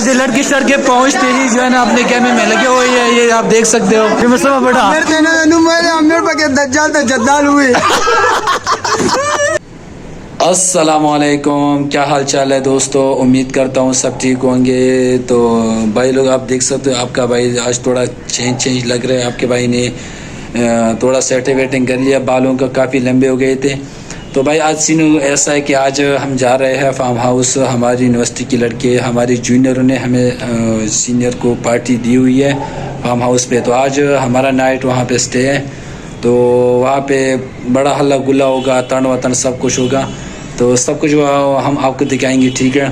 Guys ये लड़की सड़के पहुंचते ही जो है ना अपने कैमरे में लगे हुए हैं, ये आप देख सकते हो। ये मसला बड़ा अस्सलामुअलैकुम, क्या हाल चाल है दोस्तों। उम्मीद करता हूँ सब ठीक होंगे। तो भाई लोग आप देख सकते हो, आपका भाई आज थोड़ा चेंज लग रहा है। आपके भाई ने थोड़ा सेटिंग वेटिंग कर लिया, बालों का काफ़ी लंबे हो गए थे। तो भाई आज सीन ऐसा है कि आज हम जा रहे हैं फार्म हाउस। हमारी यूनिवर्सिटी के लड़के, हमारी जूनियरों ने हमें सीनियर को पार्टी दी हुई है फार्म हाउस पे। तो आज हमारा नाइट वहाँ पे स्टे है। तो वहाँ पे बड़ा हल्ला गुल्ला होगा, तन वतन सब कुछ होगा। तो सब कुछ हम आपको दिखाएंगे, ठीक है।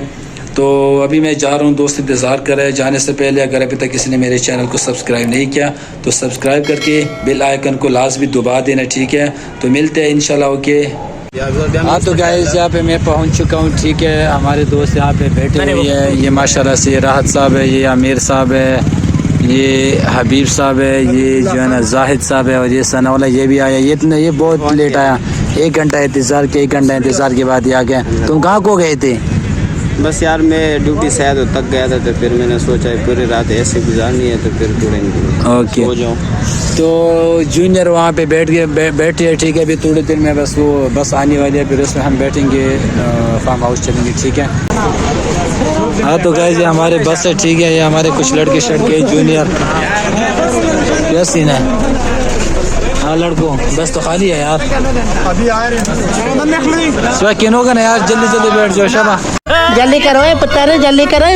तो अभी मैं जा रहा हूँ, दोस्त इंतज़ार कर रहे हैं। जाने से पहले अगर अभी तक किसी ने मेरे चैनल को सब्सक्राइब नहीं किया तो सब्सक्राइब करके बेल आइकन को लाजमी दबा देना, ठीक है। तो मिलते हैं इंशाल्लाह, ओके। हाँ तो गाइस यहाँ पे मैं पहुँच चुका हूँ, ठीक है। हमारे दोस्त यहाँ पे बैठे हुए हैं। ये माशाल्लाह से राहत साहब है, ये आमिर साहब है, ये हबीब साहब है, ये जो है ना जाहिद साहब है, और ये सनाउल्लाह ये भी आया। ये बहुत लेट आया, 1 घंटा इंतज़ार के 1 घंटा इंतज़ार के बाद ये आ गया। तुम कहाँ को गए थे? बस यार मैं ड्यूटी से आया तो थक गया था, तो फिर मैंने सोचा पूरी रात ऐसे गुजारनी है, तो फिर थोड़े ओके हो जाऊँ। तो जूनियर वहाँ पे बैठे हैं, ठीक है। अभी थोड़ी देर में बस वो बस आने वाली है, फिर उसमें हम बैठेंगे, फार्म हाउस चलेंगे, ठीक है। हाँ तो गाइस ये हमारे बस है, ठीक है। ये हमारे कुछ लड़के जूनियर। क्या सीन है? हाँ लड़कों बस तो खाली है यार, अभी आ रहे हैं। सुबह किन होगा ना यार, जल्दी जल्दी बैठ जाओ शाबा। जल्दी करो पुत्र, जल्दी करो।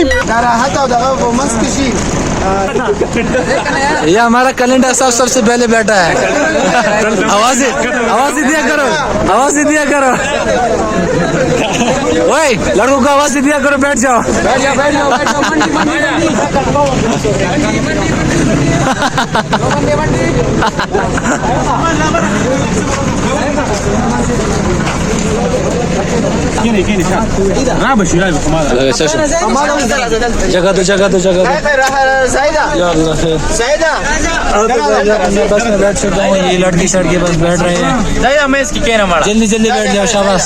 ये हमारा कैलेंडर साहब सबसे पहले बैठा है। आवाज दिया करो, आवाज दिया करो। ओए लड़कों को आवाज दिया करो, बैठ जाओ। जगह दो बस में बैठ चुका हूँ। ये लड़की सड़के बस बैठ रहे हैं, जल्दी जल्दी बैठ जाओ शाबाश।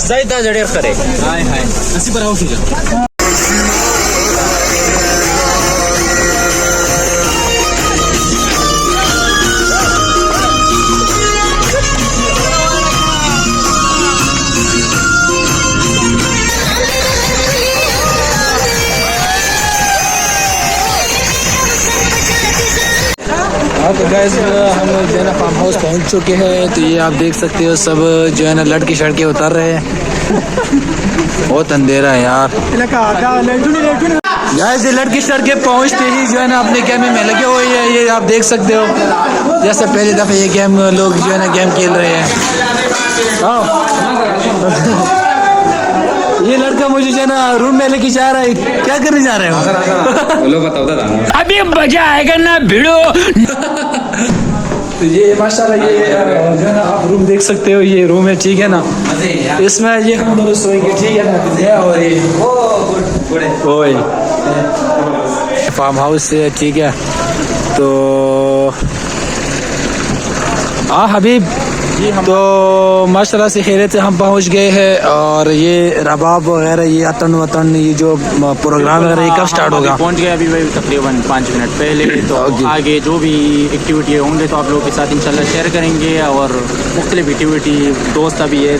हाँ तो गैस हम जो है ना फार्म हाउस पहुँच चुके हैं। तो ये आप देख सकते हो, सब जो है ना लड़की सड़के उतर रहे हैं। बहुत अंधेरा है यार। गैस ये लड़की सड़के पहुँचते ही जो है ना अपने कैमरे में लगे हुए हैं, ये आप देख सकते हो। जैसे पहली दफ़ा ये गेम लोग जो है ना गेम खेल रहे हैं। ये लड़का मुझे जो है ना रूम में लेके जा रहा है। क्या करने जा रहे हो? बोलो बताओ दादा। अभी मजा आएगा ना भिड़ो। तो ये माशाल्लाह ये जो है ना आप रूम देख सकते हो, ये रूम है, ठीक है ना। इसमें ये हम दोनों सोएंगे, ठीक है ना। और ये फार्म हाउस है, ठीक है। तो हबीब तो माशाल्लाह से खैरियत से हम पहुंच गए हैं। और ये रबाब वगैरह, ये अतन वतन, ये जो प्रोग्राम वगैरह ये कब स्टार्ट होगा? पहुंच गए अभी भाई तकरीबन 5 मिनट पहले। तो आगे जो भी एक्टिविटी होंगे तो आप लोगों के साथ इंशाल्लाह शेयर करेंगे। और मुख्तलिफ एक्टिविटी दोस्त अभी ये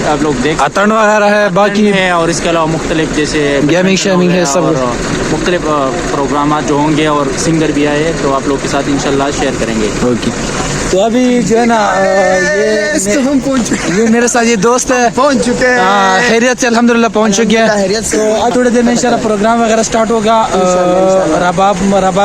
आप लोग देख, अतन वगैरह है बाकी है, और इसके अलावा मुख्तलिफ जैसे गेमिंग शेमिंग है, सब मुख्तलिफ प्रोग्राम जो होंगे, और सिंगर भी आए तो आप लोग के साथ इंशाल्लाह शेयर करेंगे। ओके तो अभी जो है ना ये हम पहुंच चुके, ये मेरे साथ ये दोस्त है, पहुंच चुके हैं। खैरियत से अल्हम्दुलिल्लाह पहुंच चुके हैं। तो आज थोड़ी देर में इंशाल्लाह प्रोग्राम वगैरह स्टार्ट होगा, रबाब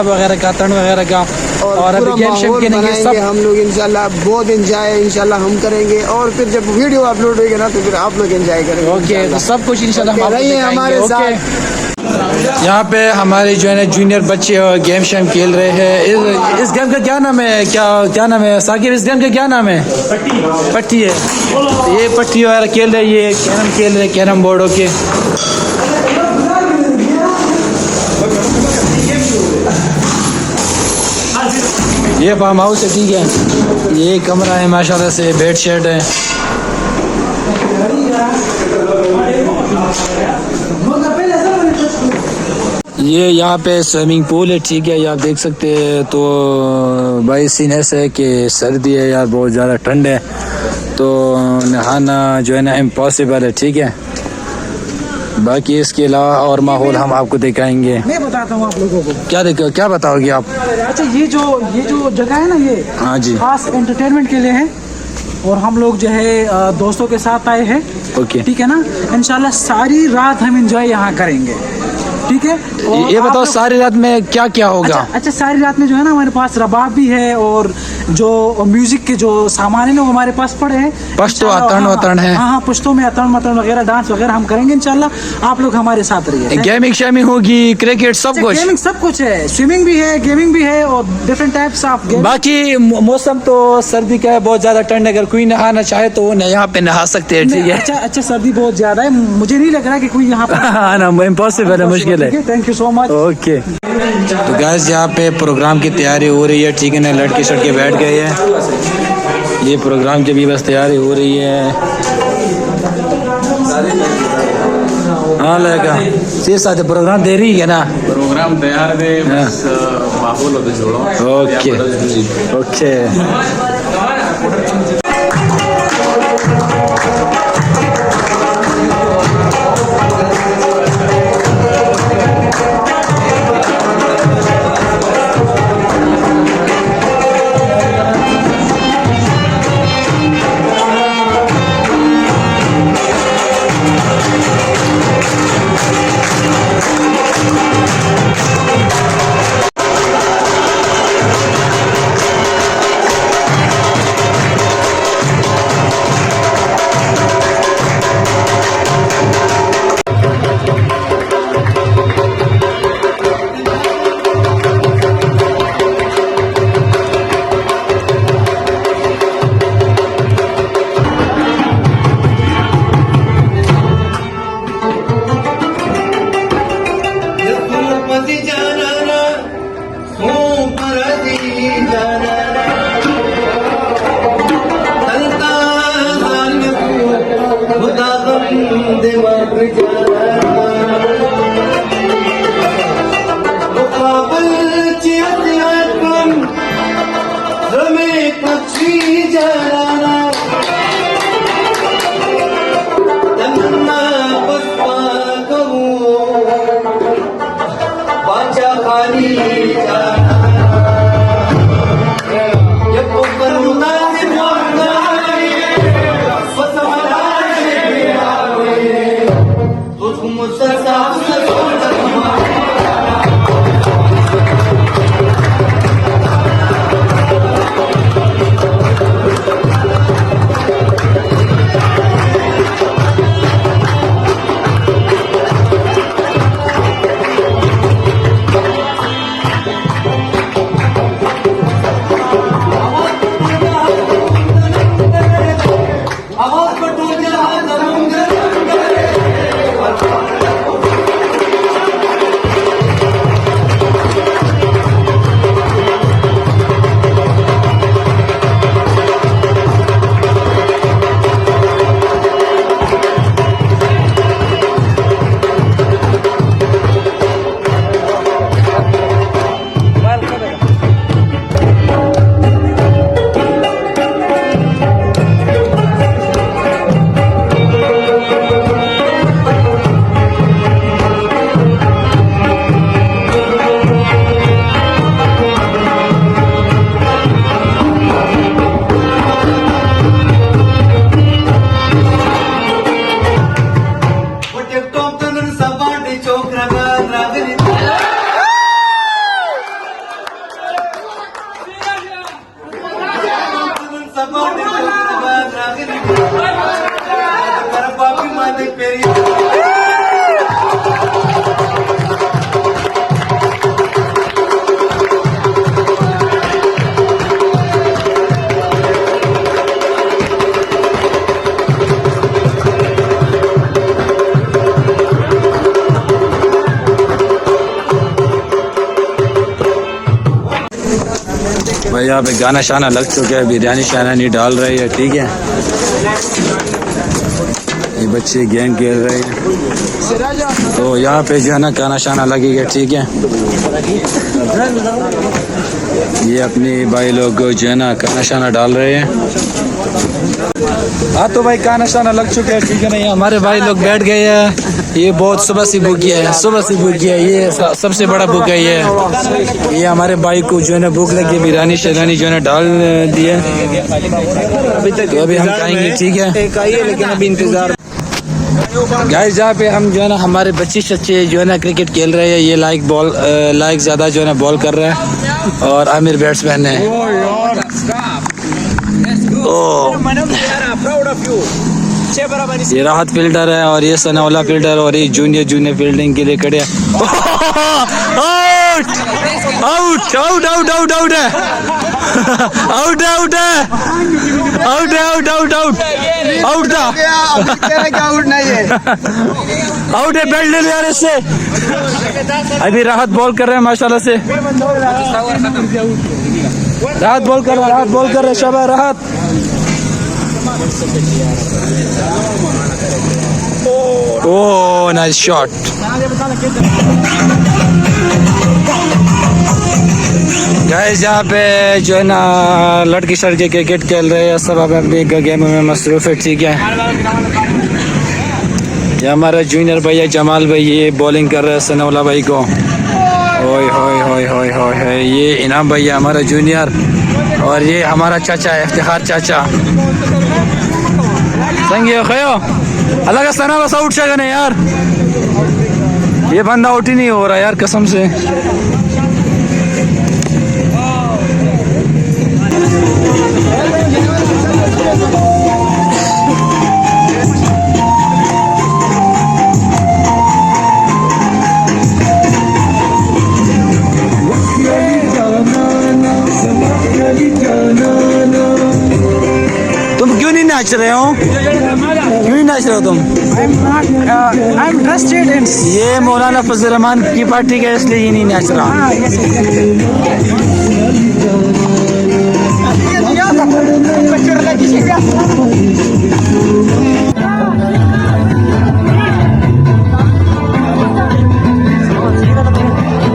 वगैरह का, तन वगैरह का, और अभी गेम शेम खेलेंगे सब हम लोग इंशाल्लाह। बहुत एंजॉय इंशाल्लाह हम करेंगे, और फिर जब वीडियो अपलोड होगी ना तो फिर आप लोग एंजॉय करेंगे। ओके तो सब कुछ इंशाल्लाह हम रहिए हमारे साथ। यहाँ पे हमारे जो है ना जूनियर बच्चे गेम शेम खेल रहे हैं। इस गेम का क्या नाम है? क्या नाम है साकिब? इस गेम का क्या नाम है? पट्टी है। ये पट्टी वगैरह खेल रहे हैं, ये कैरम खेल रहे हैं, कैरम बोर्ड के। ये फार्म हाउस है, ठीक है। ये कमरा है, माशाल्लाह से बेड शेड है। ये यहाँ पे स्विमिंग पूल है, ठीक है, ये आप देख सकते हैं। तो भाई सीन ऐसा है कि सर्दी है यार, बहुत ज़्यादा ठंड है, तो नहाना जो है ना इम्पॉसिबल है, ठीक है। बाकी इसके अलावा और माहौल हम आपको दिखाएंगे। मैं बताता हूँ आप लोगों को। क्या बताओगे आप? अच्छा, ये जो जगह है ना, ये हाँ जी, खास एंटरटेनमेंट के लिए है, और हम लोग जो है दोस्तों के साथ आए हैं। ओके, ठीक है ना, इंशाल्लाह सारी रात हम एंजॉय यहाँ करेंगे, ठीक है। और ये आप बताओ लोग- सारी रात में क्या क्या होगा? अच्छा, सारी रात में जो है ना हमारे पास रबाब भी है, और जो म्यूजिक के जो सामान है ना वो हमारे पास पड़े हैं। पश्तो इंशाल्लाह, अतन हाँ, वतन है। हाँ, पुश्तों में अतन मतन वगैरह, डांस वगैरह हम करेंगे इंशाल्लाह। आप लोग हमारे साथ रहिए। गेमिंग शेमिंग होगी, क्रिकेट, सब कुछ। गेमिंग सब कुछ है, स्विमिंग भी है, गेमिंग भी है, और डिफरेंट टाइप्स ऑफ गेम। बाकी मौसम तो सर्दी का है, बहुत ज्यादा ठंड है, अगर कोई नहाना चाहे तो वो यहाँ पे नहा सकते हैं, ठीक है। अच्छा, सर्दी बहुत ज्यादा है, मुझे नहीं लग रहा कि कोई यहाँ पर हाँ ना, इम्पॉसिबल है, मुश्किल है। Thank you so much. Okay, तो गाइस यहाँ पे प्रोग्राम की तैयारी हो रही है, ठीक है ना। लड़के शड़के बैठ गए हैं, ये प्रोग्राम की भी बस तैयारी हो रही है। हाँ लगा सी साथ प्रोग्राम दे रही है ना, प्रोग्राम तैयार है, बस माहौल होते जोड़ो। Okay okay. भाई यहाँ पे गाना शाना लग चुका है, बिरयानी शाना नहीं डाल रही है, ठीक है। ये बच्चे गेम खेल रहे हैं। तो यहाँ पे जो है ना खाना शाना लगेगा, ठीक है। ये अपने भाई लोग जो है ना खाना शाना डाल रहे हैं। हाँ तो भाई खाना शाना लग चुके हैं, ठीक है ना। ये हमारे भाई लोग बैठ गए हैं। ये बहुत सुबह से भूख गया है, सुबह से भूख गया है। ये सबसे बड़ा भूख है ये हमारे भाई को जो है ना भूख लगी, बिरयानी शरानी जो है ना डाल दिया। तो अभी हम खाएंगे, ठीक है। लेकिन अभी इंतजार। गाइस जहाँ पे हम जो है ना हमारे बच्चे जो है ना क्रिकेट खेल रहे हैं। ये लाइक ज़्यादा जो है ना बॉल कर रहा है और आमिर बैट्समैन है। ये राहत फील्डर है और ये सनाउल्लाह फील्डर और ये जूनियर फील्डिंग के लिए खड़े हैं। Out out out out out out है आउट है आउट है आउट है आउट आउट आउट आउट था आउट नहीं है, आउट है। बेल्ट ले लिया इससे। अभी राहत बॉल कर रहे हैं माशाल्लाह से। राहत बॉल कर रहे हैं शाबाश राहत। Oh nice shot. गाइस यहाँ पे जो है ना लड़की सड़के क्रिकेट खेल रहे हैं, सब अपने गेम में मसरूफ है, ठीक है। ये हमारा जूनियर भैया जमाल भाई ये बॉलिंग कर रहा है सनाउल्लाह भाई को। ओए होए होए होए होए। ये इनाम भैया हमारा जूनियर और ये हमारा चाचा है इफ्तिखार चाचा। संगे खयो अलग सना बस आउट शगन है यार। ये बंदा आउट ही नहीं हो रहा यार कसम से। तुम क्यों नहीं नाच रहे हो? क्यों नहीं नाच रहे हो तुम? I'm interested in. ये मौलाना फजल रहमान की पार्टी का इसलिए ये नहीं नाच रहा।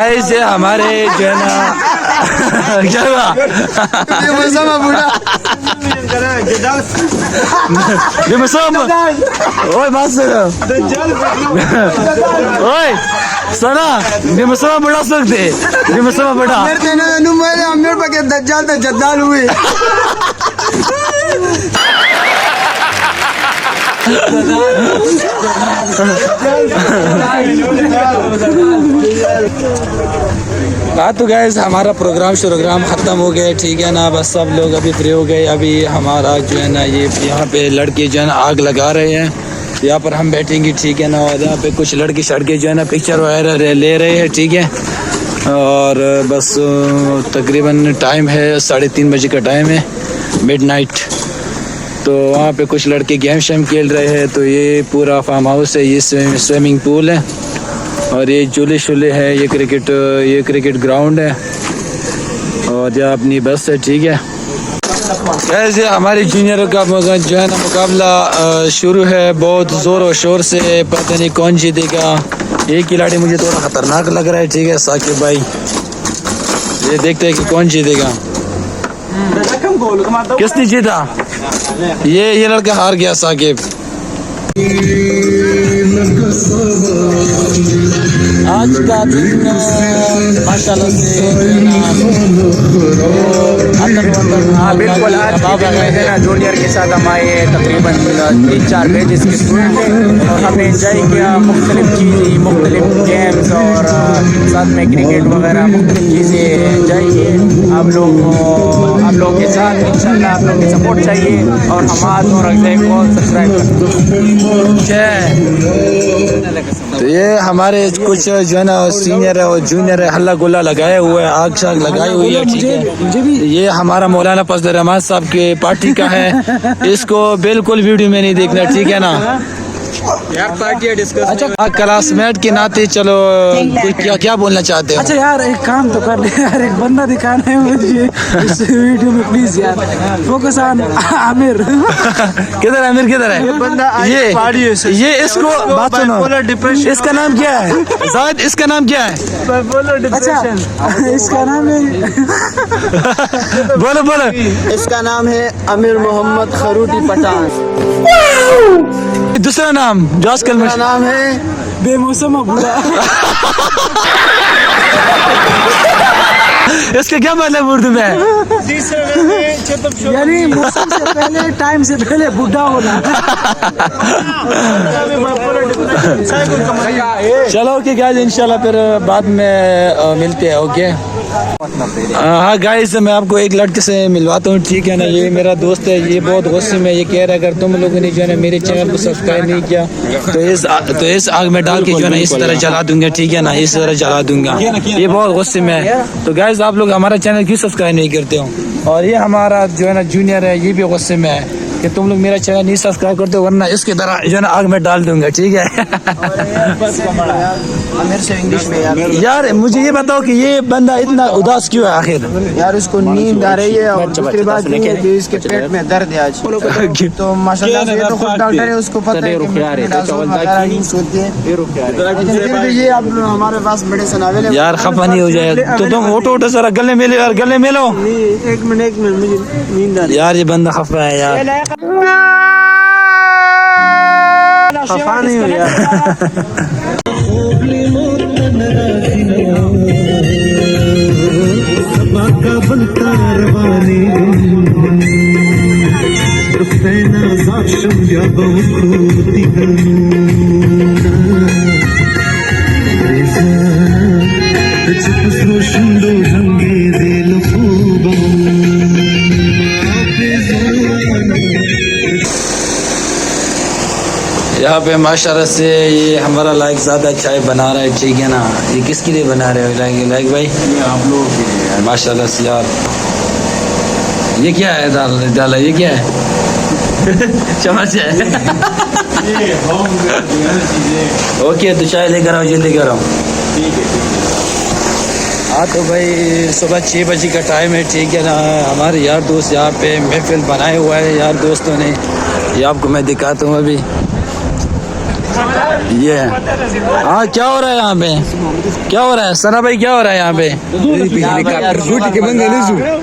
ऐसे हमारे जो है ना क्या हुआ? ओए बात सुनो, ओए सुना बेमसमा बड़ा सकते बेमसमा बड़ा मेरे पाके दज्जाल तो जद्दाल हुए। हाँ तो गैस हमारा प्रोग्राम ख़त्म हो गया, ठीक है ना। बस सब लोग अभी फ्री हो गए। अभी हमारा जो है ना ये यहाँ पे लड़के जो है ना आग लगा रहे हैं। यहाँ पर हम बैठेंगे, ठीक है ना। और यहाँ पे कुछ लड़की सड़के जो है ना पिक्चर वगैरह ले रहे हैं, ठीक है। और बस तकरीबन टाइम है 3:30 बजे का टाइम है, मिडनाइट। तो वहाँ पे कुछ लड़के गेम शेम खेल रहे हैं। तो ये पूरा फार्म हाउस है, ये स्विमिंग पूल है और ये झूले शूले है, ये क्रिकेट ग्राउंड है और यह अपनी बस है, ठीक है। ऐसे हमारे जूनियर का जो है ना मुकाबला शुरू है, बहुत ज़ोर और शोर से। पता नहीं कौन जीतेगा। ये खिलाड़ी मुझे थोड़ा ख़तरनाक लग रहा है, ठीक है साकिब भाई। ये देखते हैं कि कौन जीतेगा। किसने जीता? ये लड़का हार गया साकिब। आज का दिन माशाल्लाह से हाँ बिल्कुल। आज जूनियर के साथ हम आए तकरीबन 3-4 बैचेस के स्टूडेंट थे और हमने एंजॉय किया मुख्तलिफ चीज़ें, मुख्तलिफ गेम्स और साथ में क्रिकेट वगैरह मुख्तलिफ चीज़ें एंजॉय किए। आप लोगों के साथ। इंशाल्लाह आप लोगों की सपोर्ट चाहिए और हमाद और अजय को सब्सक्राइब तो ये हमारे कुछ जो है ना सीनियर है और जूनियर है हल्ला गुल्ला लगाए हुए हैं, आग शाग लगाई हुई है, ठीक है। ये हमारा मौलाना फजल रहमान साहब के पार्टी का है, इसको बिल्कुल वीडियो में नहीं देखना, ठीक है ना यार। पार्टी डिस्कस अच्छा क्लासमेट के नाते चलो क्या क्या बोलना चाहते हो? अच्छा यार एक काम तो कर ले यार, एक बंदा दिखाना है मुझे इस वीडियो में प्लीज यार। Focus on Aamir. किधर आमिर किधर है? बंदा ये इसको बात सुनो, इसका नाम क्या है? जाहिद इसका नाम क्या है? अच्छा इसका नाम है बोलो बोलो। इसका नाम है अमीर मोहम्मद खरूटी पठान। दूसरा नाम जो आजकल में इसका नाम है बेमौसम बुरा। इसका क्या मतलब उर्दू में? यानी मौसम से पहले, टाइम से पहले बुढ़ा होना। चलो ओके गाइस, इंशाल्लाह फिर बाद में मिलते हैं। ओके हाँ गाइस, मैं आपको एक लड़के से मिलवाता हूँ, ठीक है ना। ये मेरा दोस्त है, ये बहुत गुस्से में ये कह रहा है अगर तुम लोगों ने जो है ना मेरे चैनल को सब्सक्राइब नहीं किया तो इस आग में डाल के जो है ना इस तरह जला दूंगा, ठीक है ना, इस तरह जला दूंगा। ये बहुत गुस्से में है। तो गाइस आप लोग हमारा चैनल क्यों सब्सक्राइब नहीं करते हो? और ये हमारा जो है ना जूनियर है, ये भी गुस्से में है कि तुम लोग मेरा चैनल नहीं सब्सक्राइब करते हो वरना इसकी तरह जो है ना आग में डाल दूंगा, ठीक है। आमिर से इंग्लिश में यार मुझे ये बताओ कि ये बंदा इतना उदास क्यों है आखिर? यार उसको नींद आ रही है और दूसरी बात ये है कि इसके पेट में दर्द है आज। तो माशाल्लाह से ये तो खुद डॉक्टर है, उसको पता है कि मेट्रोडाजोल वगैरह यूज होती है, लेकिन फिर भी ये अब हमारे पास मेडिसिन अवेलेबल। यार खफा नहीं हो जाए तो तुम उठो जरा, गले मिलो यार, गले मिलो। एक मिनट मुझे नींद आ रही है। यार ये बंदा खफा है यार। खफा नहीं हुई यार। यहाँ पे माशाल्लाह से ये हमारा लाइक ज़्यादा चाय बना रहा है, ठीक है ना। ये किसके लिए बना रहे हो लाइक भाई? आप लोगों के लिए माशाल्लाह से यार। ये क्या है डाला ये क्या है? चम्मच है। ओके तो चाय लेकर आओ, जल्दी लेकर आओ। हाँ तो भाई सुबह 6 बजे का टाइम है, ठीक है ना। हमारे यार दोस्त यहाँ पे महफिल बनाए हुआ है यार दोस्तों ने, ये आपको मैं दिखाता हूँ अभी। ये हाँ क्या हो रहा है यहाँ पे? क्या हो रहा है सना भाई, क्या हो रहा है यहाँ पे?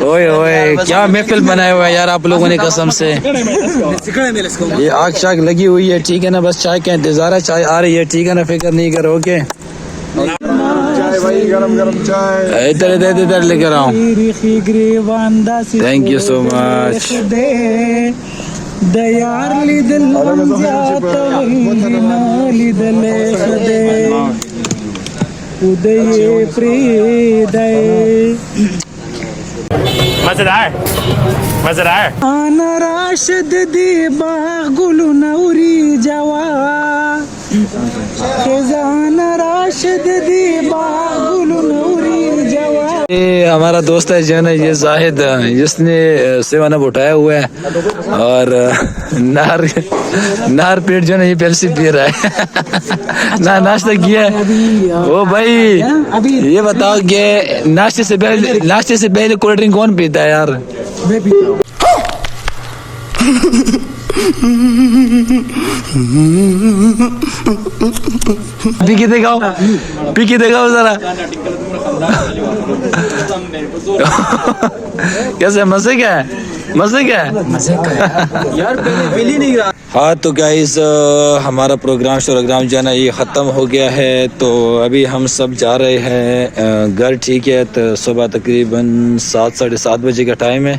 ओए ओए क्या महफिल बनाया हुआ है यार आप लोगों ने कसम से। ये आग शाग लगी हुई है, ठीक है ना। बस चाय का इंतजार है, चाय आ रही है, ठीक है ना, फिक्र नहीं करो। ओके चाय भाई, गरम गरम चाय इधर इधर इधर लेकर आओ। Thank you so much. दयार लिदल उदय प्रियदय मजेदार आना राशद दी बागुलु नौरी जवा खजाना राशद दी बागुलु नौरी जवा। ये हमारा दोस्त है जो है ना, ये जाहिद, जिसने सेवन अप उठाया हुआ है और नार पेट जो है ना ये पेप्सी पी रहा है। ना नाश्ता किया है ओ भाई। ये बताओ कि नाश्ते से पहले कोल्ड ड्रिंक कौन पीता है यार? मैं पीता हूँ। पी के दिखाओ जरा। कैसे मजे क्या है? यार पहले बिल ही नहीं रहा। हाँ तो गाइस हमारा प्रोग्राम जो है ना ये ख़त्म हो गया है। तो अभी हम सब जा रहे हैं घर, ठीक है। तो सुबह तकरीबन 7 साढ़े 7 बजे का टाइम है।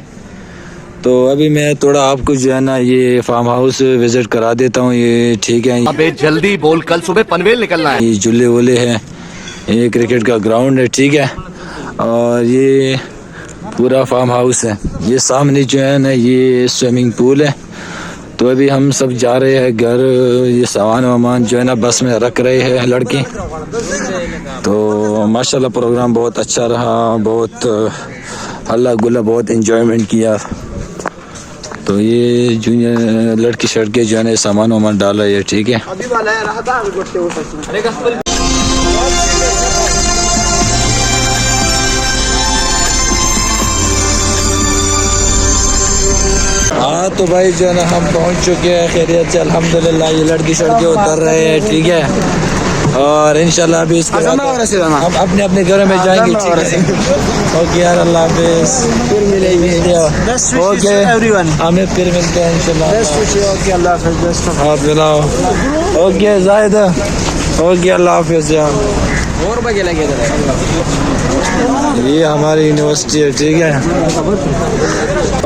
तो अभी मैं थोड़ा आपको जो है ना ये फार्म हाउस विज़िट करा देता हूँ, ये ठीक है। अबे जल्दी बोल, कल सुबह पनवेल निकलना है। ये झूले वूले हैं, ये क्रिकेट का ग्राउंड है, ठीक है। और ये पूरा फार्म हाउस है। ये सामने जो है ना ये स्विमिंग पूल है। तो अभी हम सब जा रहे हैं घर। ये सामान वामान जो है ना बस में रख रहे हैं लड़के। तो माशाल्लाह प्रोग्राम बहुत अच्छा रहा, बहुत हल्ला गुल्ला, बहुत एंजॉयमेंट किया। तो ये जूनियर लड़की शड़के जो है ना सामान वामान डाल रही है, ठीक है। हाँ तो भाई जो है ना हम पहुंच चुके हैं खैरियत से अल्हम्दुलिल्लाह। ये लड़की शड़के उतर रहे हैं, ठीक है। और इंशाल्लाह अभी इसके बाद हम अपने अपने घरों में जाएंगे, ठीक है। ओके यार, अल्लाह हाफिज़, फिर मिलेंगे। ओके हमें फिर मिलते हैं इंशाल्लाह। ओके अल्लाह हाफिज़। आप मिलाओ। ओके जाहिद, ओके अल्लाह हाफिज़ यार। और बजे लगे ये हमारी यूनिवर्सिटी है, ठीक है।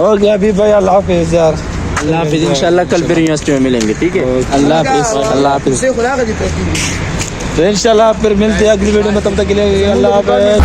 ओके अभी भाई अल्लाह हाफिज़ यार। अल्लाह हाफिज़, इंशाल्लाह कल फिर यूनिवर्सिटी में मिलेंगे, ठीक है। अल्लाह हाफिज़, अल्लाह हाफिज़। तो इंशाल्लाह फिर मिलते हैं अगली वीडियो में, तब तक के लिए अल्लाह हाफिज़।